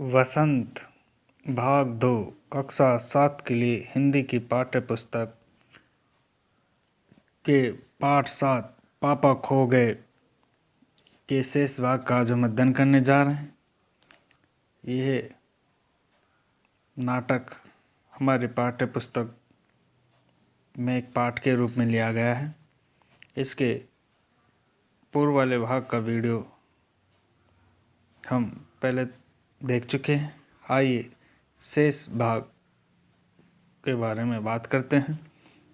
वसंत भाग 2 कक्षा 7 के लिए हिंदी की पाठ्य पुस्तक के पाठ 7 पापा खो गए के शेष भाग का आज हम अध्ययन करने जा रहे हैं। यह नाटक हमारे पाठ्य पुस्तक में एक पाठ के रूप में लिया गया है। इसके पूर्व वाले भाग का वीडियो हम पहले देख चुके हैं। आइए शेष भाग के बारे में बात करते हैं।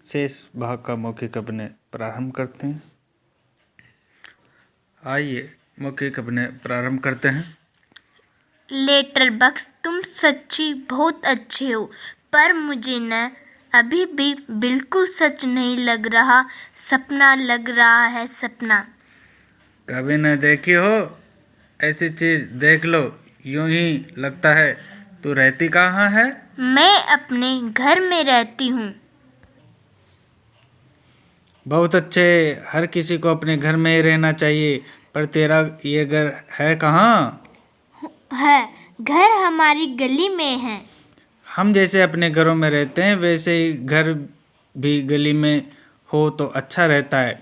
शेष भाग का मौखिक अभिनय प्रारंभ करते हैं। आइए मौखिक अभिनय प्रारंभ करते हैं। लेटर बक्स, तुम सच्ची बहुत अच्छे हो, पर मुझे न अभी भी बिल्कुल सच नहीं लग रहा। सपना लग रहा है, सपना। कभी न देखी हो ऐसी चीज, देख लो यूं ही लगता है। तू रहती कहाँ है? मैं अपने घर में रहती हूँ। बहुत अच्छे, हर किसी को अपने घर में ही रहना चाहिए। पर तेरा ये घर है कहाँ? है, घर हमारी गली में है। हम जैसे अपने घरों में रहते हैं वैसे ही घर भी गली में हो तो अच्छा रहता है।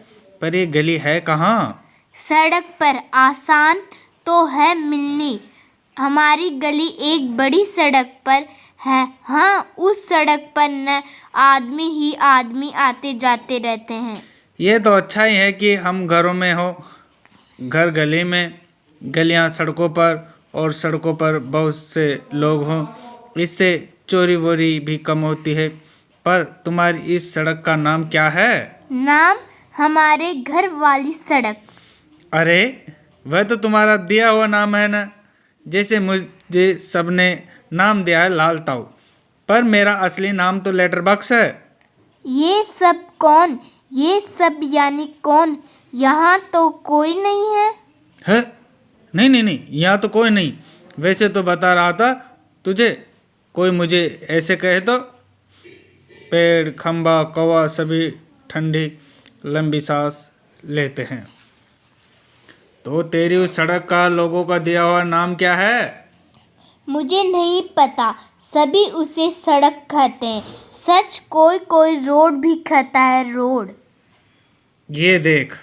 पर ये गली है कहाँ? सड़क पर, आसान तो है मिलनी। हमारी गली एक बड़ी सड़क पर है। हाँ, उस सड़क पर न आदमी ही आदमी आते जाते रहते हैं। ये तो अच्छा ही है कि हम घरों में हो, घर गली में, गलियां सड़कों पर और सड़कों पर बहुत से लोग हों। इससे चोरी वोरी भी कम होती है। पर तुम्हारी इस सड़क का नाम क्या है? नाम हमारे घर वाली सड़क। अरे वह तो तुम्हारा दिया हुआ नाम है ना, जैसे मुझे सबने नाम दिया है लाल ताऊ, पर मेरा असली नाम तो लेटर बॉक्स है। ये सब कौन? ये सब यानी कौन? यहाँ तो कोई नहीं है। है? नहीं नहीं नहीं, यहाँ तो कोई नहीं। वैसे तो बता रहा था तुझे, कोई मुझे ऐसे कहे तो। पेड़, खंबा, कौवा सभी ठंडी लंबी सांस लेते हैं। तो तेरी उस सड़क का लोगों का दिया हुआ नाम क्या है? मुझे नहीं पता, सभी उसे सड़क कहते हैं। सच, कोई कोई रोड भी कहता है, रोड। ये देख,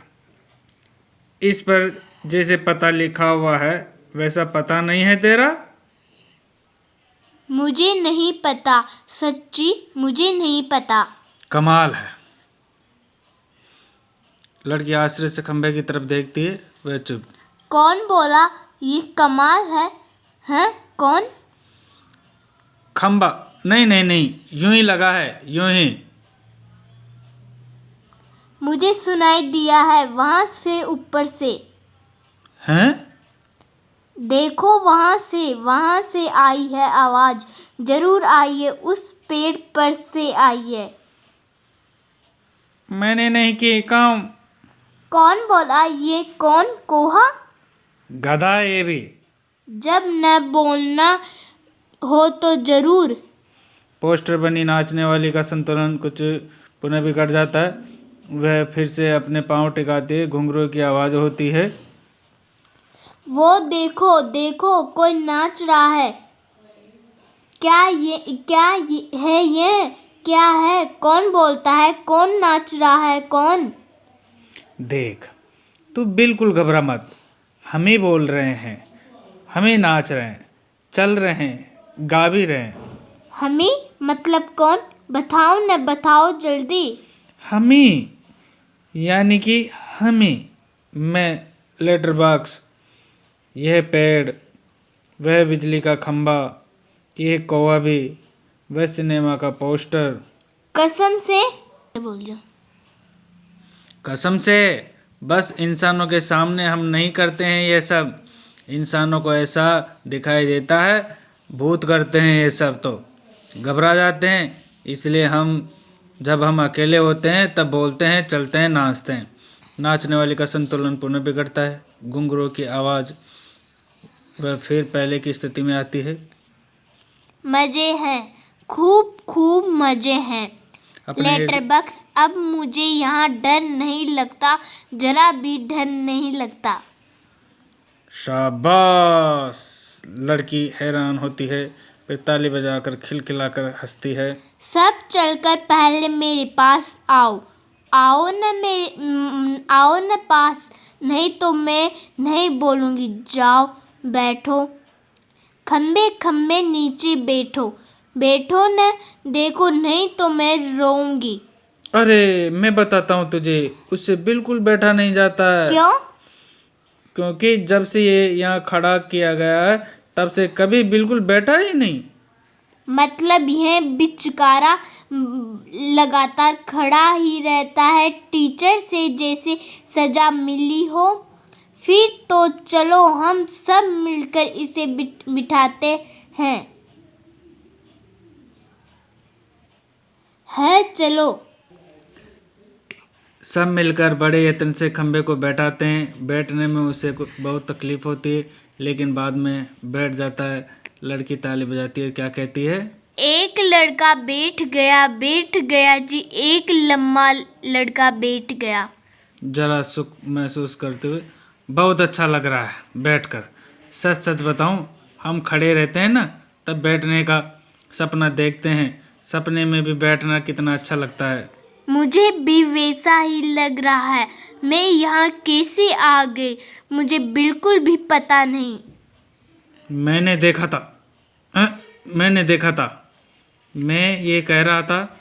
इस पर जैसे पता लिखा हुआ है वैसा पता नहीं है तेरा? मुझे नहीं पता, सच्ची मुझे नहीं पता। कमाल है। लड़की आश्चर्य से खंबे की तरफ देखती है। वह चुप। कौन बोला ये कमाल है? हैं, कौन? खंबा? नहीं नहीं नहीं, यूं ही लगा है, यूं ही। मुझे सुनाई दिया है वहां से, ऊपर से। हैं? देखो, वहां से आई है आवाज। जरूर आई है, उस पेड़ पर से आई है। मैंने नहीं की काम। कौन बोला ये? कौन? कोहा? गधा ये भी। जब न बोलना हो तो जरूर। पोस्टर बनी नाचने वाली का संतुलन कुछ पुनः बिगड़ जाता है। वह फिर से अपने पांव टिकाती है। घुंघरू की आवाज होती है। वो देखो देखो, कोई नाच रहा है। क्या ये क्या है? कौन बोलता है? कौन नाच रहा है? कौन? देख, तू बिल्कुल घबरा मत। हम ही बोल रहे हैं, हम ही नाच रहे हैं, चल रहे हैं, गा भी रहे हैं। हम ही मतलब कौन? बताओ न, बताओ जल्दी। हम ही यानी कि हम ही। मैं लेटर बॉक्स, यह पेड़, वह बिजली का खंबा, यह कौवा भी, वह सिनेमा का पोस्टर। कसम से बोल जाओ। कसम से? बस इंसानों के सामने हम नहीं करते हैं ये सब। इंसानों को ऐसा दिखाई देता है, भूत करते हैं ये सब तो घबरा जाते हैं। इसलिए जब हम अकेले होते हैं तब बोलते हैं, चलते हैं, नाचते हैं। नाचने वाले का संतुलन पुनः बिगड़ता है। घुंघरू की आवाज़ वह फिर पहले की स्थिति में आती है। मजे हैं, खूब खूब मजे हैं। लेटर बॉक्स, अब मुझे यहाँ डर नहीं लगता, जरा भी डर नहीं लगता। शाबाश, लड़की हैरान होती है, फिर ताली बजाकर खिलखिलाकर हंसती है। सब चलकर पहले मेरे पास आओ, आओ न पास, नहीं तो मैं नहीं बोलूँगी। जाओ बैठो, खम्बे खम्बे नीचे बैठो, बैठो न, देखो नहीं तो मैं रोऊंगी। अरे मैं बताता हूँ तुझे, उससे बिल्कुल बैठा नहीं जाता है। क्यों? क्योंकि जब से ये यहाँ खड़ा किया गया है तब से कभी बिल्कुल बैठा ही नहीं। मतलब यह बेचारा लगातार खड़ा ही रहता है, टीचर से जैसे सजा मिली हो। फिर तो चलो हम सब मिलकर इसे बिठाते हैं। चलो। सब मिलकर बड़े यत्न से खंबे को बैठाते हैं। बैठने में उसे बहुत तकलीफ होती है, लेकिन बाद में बैठ जाता है। लड़की ताली बजाती है, क्या कहती है? एक लड़का बैठ गया जी, एक लम्बा लड़का बैठ गया। जरा सुख महसूस करते हुए, बहुत अच्छा लग रहा है बैठकर। सच सच बताऊं, हम खड़े रहते हैं ना, तब बैठने का सपना देखते हैं। सपने में भी बैठना कितना अच्छा लगता है। मुझे भी वैसा ही लग रहा है। मैं यहाँ कैसे आ गई, मुझे बिल्कुल भी पता नहीं। मैंने देखा था, मैं ये कह रहा था।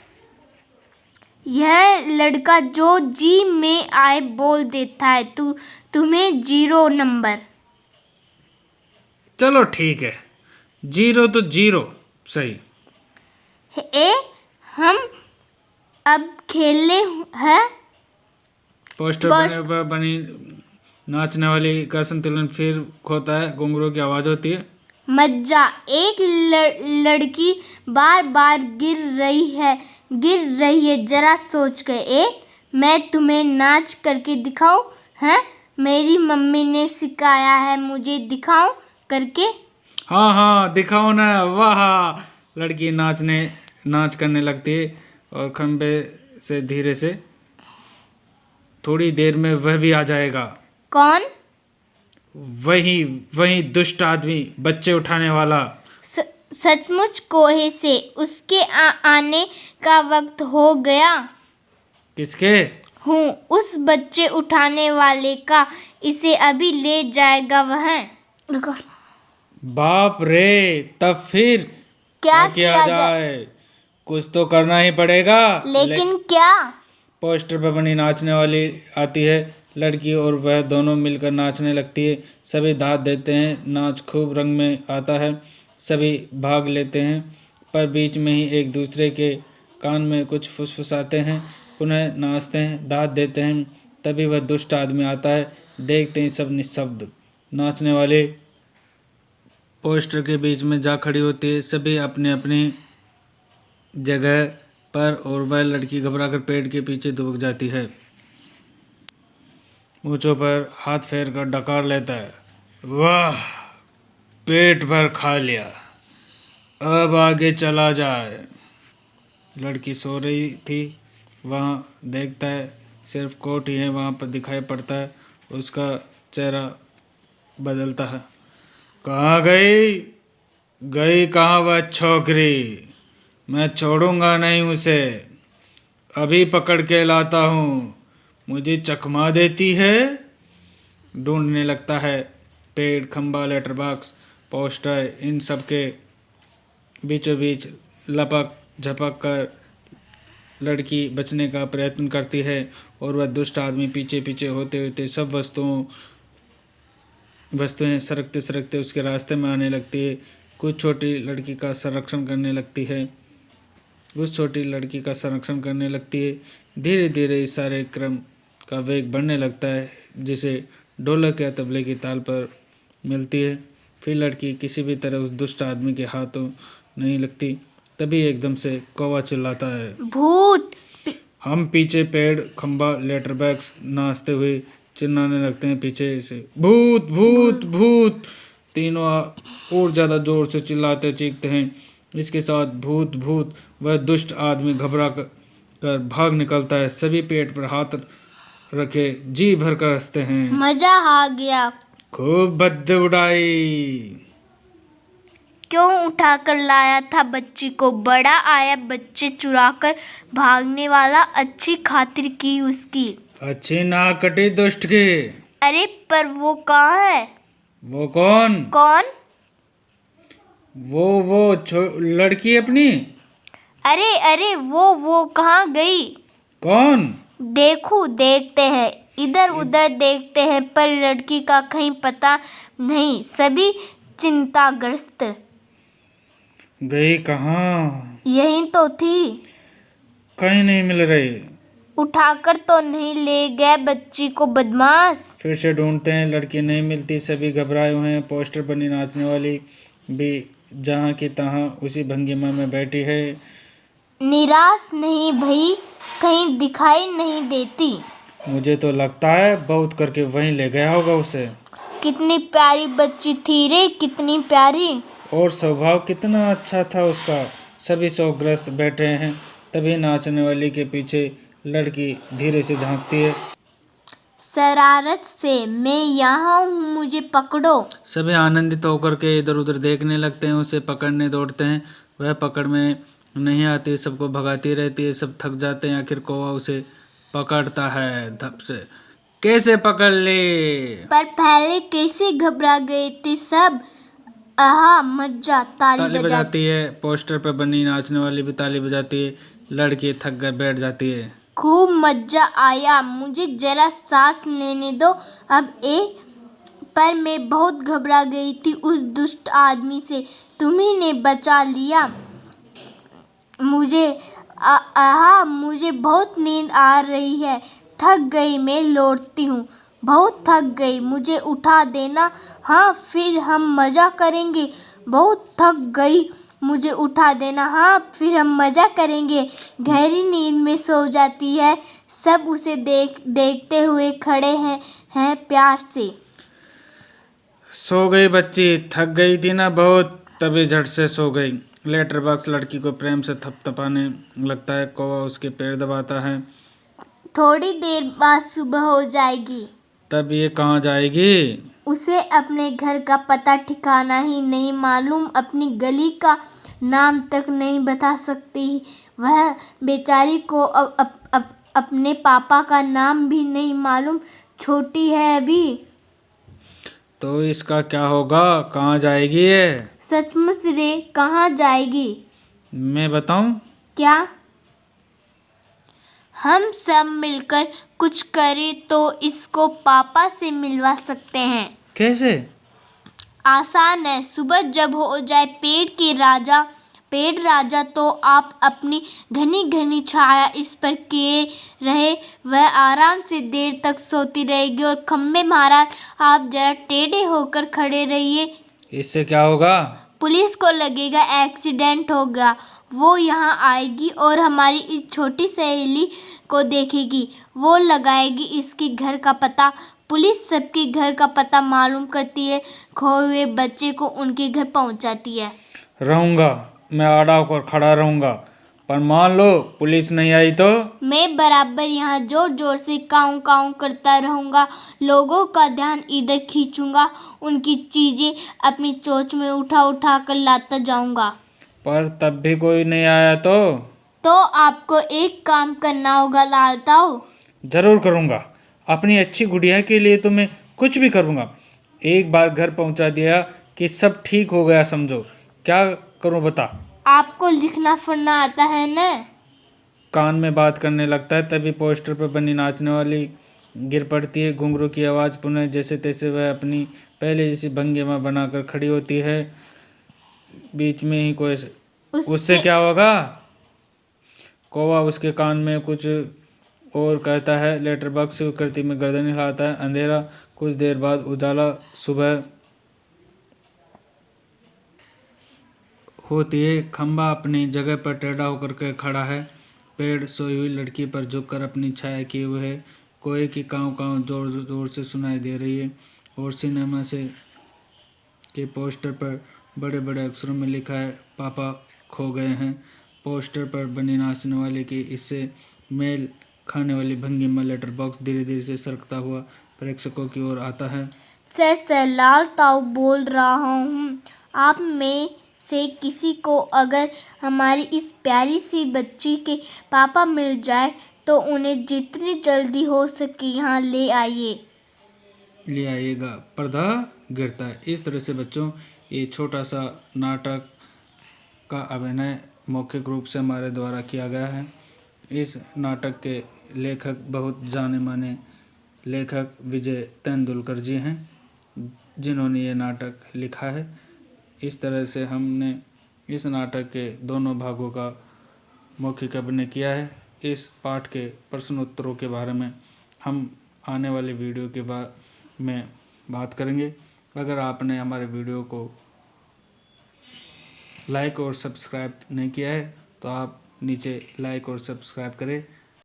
यह लड़का जो जी में आए बोल देता है, तुम्हें 0 नंबर। चलो ठीक है, 0 तो 0 सही। हम अब खेलने हैं। पोस्टर बनने पर बनी नाचने वाली का संतुलन फिर खोता है। घुंघरू की आवाज होती है। मज्जा, एक लड़की बार बार गिर रही है, जरा सोच के। मैं तुम्हें नाच करके दिखाऊं? हैं, मेरी मम्मी ने सिखाया है, मुझे दिखाओ करके। हाँ दिखाओ ना। वाह, लड़की नाच करने लगती है और खंबे से धीरे से। थोड़ी देर में वह भी आ जाएगा। कौन? वही दुष्ट आदमी, बच्चे उठाने वाला। सचमुच कोहे से उसके आने का वक्त हो गया। किसके? हूँ, उस बच्चे उठाने वाले का। इसे अभी ले जाएगा वह। बाप रे, तब फिर क्या किया जाए? कुछ तो करना ही पड़ेगा। लेकिन क्या? पोस्टर पर बनी नाचने वाली आती है। लड़की और वह दोनों मिलकर नाचने लगती है। सभी दाद देते हैं। नाच खूब रंग में आता है। सभी भाग लेते हैं, पर बीच में ही एक दूसरे के कान में कुछ फुसफुसाते हैं। पुनः नाचते हैं, दाद देते हैं। तभी वह दुष्ट आदमी आता है। देखते ही सब निःशब्द। नाचने वाले पोस्टर के बीच में जा खड़ी होती है। सभी अपनी अपनी जगह पर, और वह लड़की घबराकर पेड़ के पीछे दुबक जाती है। मूंछों पर हाथ फेर कर डकार लेता है। वाह, पेट भर खा लिया, अब आगे चला जाए। लड़की सो रही थी, वहाँ देखता है सिर्फ कोट ही है वहाँ पर दिखाई पड़ता है। उसका चेहरा बदलता है। कहाँ गई कहाँ वह छोकरी? मैं छोड़ूंगा नहीं उसे, अभी पकड़ के लाता हूँ। मुझे चकमा देती है। ढूंढने लगता है पेड़, खंबा, लेटर बॉक्स, पोस्टर, इन सब के बीचों बीच लपक झपक कर लड़की बचने का प्रयत्न करती है, और वह दुष्ट आदमी पीछे पीछे होते होते सब वस्तुएं सरकते सरकते उसके रास्ते में आने लगती है। कुछ छोटी लड़की का संरक्षण करने लगती है। धीरे धीरे इस सारे क्रम का वेग बढ़ने लगता है, जिसे ढोलक या तबले की ताल पर मिलती है। फिर लड़की किसी भी तरह उस दुष्ट आदमी के हाथों नहीं लगती। तभी एकदम से कौवा चिल्लाता है, भूत! हम पीछे पेड़, खंबा, लेटर बॉक्स नाचते हुए चिल्लाने लगते हैं पीछे से, भूत भूत भूत। तीनों और ज़्यादा जोर से चिल्लाते चीखते हैं। इसके साथ भूत भूत वह दुष्ट आदमी घबरा कर भाग निकलता है। सभी पेट पर हाथ रखे जी भर कर हंसते हैं। मजा आ गया। खूब बद्दे उड़ाई। क्यों उठाकर लाया था बच्ची को? बड़ा आया बच्चे चुराकर भागने वाला, अच्छी खातिर की उसकी। अच्छी नाक कटी दुष्ट की। अरे पर वो कहाँ है? वो कौन? कौन? वो लड़की अपनी। अरे अरे वो कहाँ गई? कौन? देखते हैं, इधर उधर देखते हैं, पर लड़की का कहीं पता नहीं। सभी चिंताग्रस्त। गई कहाँ? यहीं तो थी। कहीं नहीं मिल रही। उठाकर तो नहीं ले गए बच्ची को बदमाश? फिर से ढूंढते हैं, लड़की नहीं मिलती। सभी घबराए हुए हैं। पोस्टर बनी नाचने वाली भी जहाँ की तहाँ उसी भंगिमा में बैठी है। निराश नहीं भई, कहीं दिखाई नहीं देती। मुझे तो लगता है बहुत करके वहीं ले गया होगा उसे। कितनी प्यारी बच्ची थी रे, कितनी प्यारी। और स्वभाव कितना अच्छा था उसका। सभी शोकग्रस्त बैठे हैं। तभी नाचने वाली के पीछे लड़की धीरे से झांकती है। शरारत से, मैं यहाँ हूँ, मुझे पकड़ो। सभी आनंदित होकर के इधर उधर देखने लगते हैं। उसे पकड़ने दौड़ते हैं। वह पकड़ में नहीं आती, सबको भगाती रहती है। सब थक जाते हैं। आखिर कौवा उसे पकड़ता है धप से। कैसे पकड़ ले? पर पहले कैसे घबरा गए थे सब। आहा मज्जा, ताली बजाती बजाती है। पोस्टर पर बनी नाचने वाली भी ताली बजाती है। लड़की थक कर बैठ जाती है। खूब मज्जा आया, मुझे जरा सांस लेने दो अब। पर मैं बहुत घबरा गई थी उस दुष्ट आदमी से, तुम्ही ने बचा लिया मुझे। मुझे बहुत नींद आ रही है, थक गई, मैं लौटती हूँ। बहुत थक गई, मुझे उठा देना। हाँ फिर हम मज़ा करेंगे। बहुत थक गई, मुझे उठा देना। हाँ फिर हम मज़ा करेंगे। गहरी नींद में सो जाती है। सब उसे देखते हुए खड़े हैं प्यार से। सो गई बच्ची, थक गई थी ना बहुत, तभी झट से सो गई। लेटर बॉक्स लड़की को प्रेम से थपथपाने लगता है। कौवा उसके पैर दबाता है। थोड़ी देर बाद सुबह हो जाएगी। तब ये कहाँ जाएगी? उसे अपने घर का पता ठिकाना ही नहीं मालूम, अपनी गली का नाम तक नहीं बता सकती। वह बेचारी को अपने पापा का नाम भी नहीं मालूम, छोटी है अभी। तो इसका क्या होगा? कहाँ जाएगी ये? सचमुच रे, कहाँ जाएगी? मैं बताऊं? क्या? हम सब मिलकर कुछ करें तो इसको पापा से मिलवा सकते हैं। कैसे? आसान है। सुबह जब हो जाए पेड़ राजा तो आप अपनी घनी घनी छाया इस पर किए रहे, वह आराम से देर तक सोती रहेगी। और खम्बे महाराज, आप जरा टेढ़े होकर खड़े रहिए। इससे क्या होगा? पुलिस को लगेगा एक्सीडेंट हो गया। वो यहाँ आएगी और हमारी इस छोटी सहेली को देखेगी। वो लगाएगी इसके घर का पता। पुलिस सबके घर का पता मालूम करती है। खोए हुए बच्चे को उनके घर पहुँचाती है। रहूँगा, मैं आड़ा होकर खड़ा रहूँगा। पर मान लो पुलिस नहीं आई तो? मैं बराबर यहाँ जोर जोर से काऊं काऊं करता रहूँगा। लोगों का ध्यान इधर खींचूंगा। उनकी चीज़ें अपनी चोंच में उठा उठा कर लाता जाऊँगा। पर तब भी कोई नहीं आया तो आपको एक काम करना होगा लाल ताऊ। जरूर करूँगा। अपनी अच्छी गुड़िया के लिए तो मैं कुछ भी करूँगा। एक बार घर पहुँचा दिया कि सब ठीक हो गया समझो। क्या करूँ बता? आपको लिखना पढ़ना आता है न? कान में बात करने लगता है। तभी पोस्टर पर बनी नाचने वाली गिर पड़ती है। घुंघरू की आवाज़ पुनः जैसे तैसे वह अपनी पहले जैसी भंगिमा बनाकर खड़ी होती है। बीच में ही कोई उससे क्या होगा? कौवा उसके कान में कुछ और कहता है। लेटर बॉक्स स्वीकृति में गर्दन हिलाता है। अंधेरा, कुछ देर बाद उजाला। सुबह होती है। खंबा अपनी जगह पर टेढ़ा होकर के खड़ा है। पेड़ सोई हुई लड़की पर झुककर अपनी छाया किए हुए है। कोए की काँव काँव जोर जोर से सुनाई दे रही है। और सिनेमा से के पोस्टर पर बड़े बड़े अक्षरों में लिखा है, पापा खो गए हैं। पोस्टर पर बनी नाचने वाले की इससे मेल खाने वाली भंगिमा लेटर बॉक्स धीरे धीरे से सरकता हुआ प्रेक्षकों की ओर आता है। सर लाल ताऊ बोल रहा हूँ। आप में से किसी को अगर हमारी इस प्यारी सी बच्ची के पापा मिल जाए तो उन्हें जितनी जल्दी हो सके यहाँ ले आइएगा। पर्दा गिरता है। इस तरह से बच्चों ये छोटा सा नाटक का अभिनय मौखिक रूप से हमारे द्वारा किया गया है। इस नाटक के लेखक बहुत जाने माने लेखक विजय तेंदुलकर जी हैं, जिन्होंने ये नाटक लिखा है। इस तरह से हमने इस नाटक के दोनों भागों का मौखिक अभिनय किया है। इस पाठ के प्रश्नोत्तरों के बारे में हम आने वाले वीडियो के बाद में बात करेंगे। अगर आपने हमारे वीडियो को लाइक और सब्सक्राइब नहीं किया है तो आप नीचे लाइक और सब्सक्राइब करें।